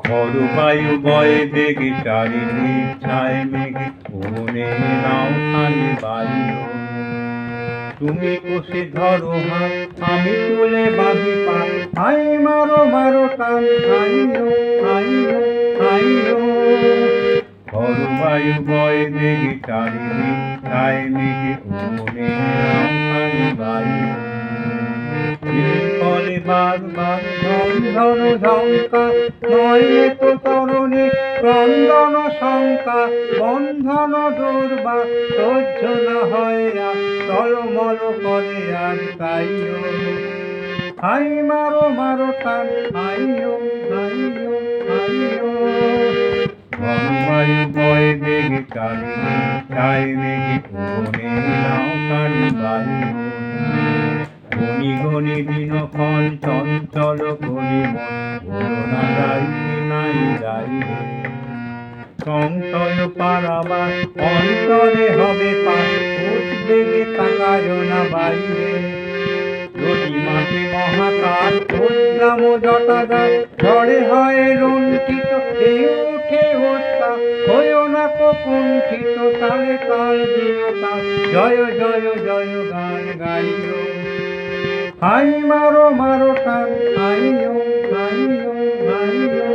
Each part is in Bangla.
বায়ু বয়ে বেগে চারিদিক ছায় মেঘে মনে নাও খানি বায়ু তুমি কষে ধরো হাত আমি তুলে বাঁধি পা আই মারো মারো টান আইও আইও আইও বায়ু বয়ে বেগে চারিদিক ছায় মেঘে মনে নাও খানি বায়ু ফলে বারবার ধন ঝঙ্কা নইলে তো তরুণী ক্রন্দন শঙ্কা বন্ধন দুর্বা সহ্য না হয় আর টলমল করে আর তাইও আই মারো মারো টান আইও আইও আইও বায়ু বয়ে বেগে চারিদিক ছায় মেঘে মনে নাও খানি বায়ু ঘনি ঘনি দিনক্ষণ চঞ্চল করি মন যাইবে নাই যাইবে সংশয় পারাবার অন্তরে হবে পার উদ্বেগে তাকায় না বাইরে যদি মাটি মহাকাশ উদ্দাম জটাজার ঝড়ে হয় লুণ্ঠিত এই উঠে উত্তাপ হইও না কুণ্ঠিত তালে তাল দিও তাল জয় জয় জয় গান গাইও আই মারো মারো টান আইও আইও আইও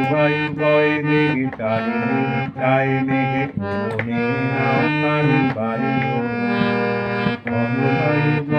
বায়ু বয়ে বেগে চারিদিক ছায় মেঘে মনে নাও খানি বায়ু বায়ু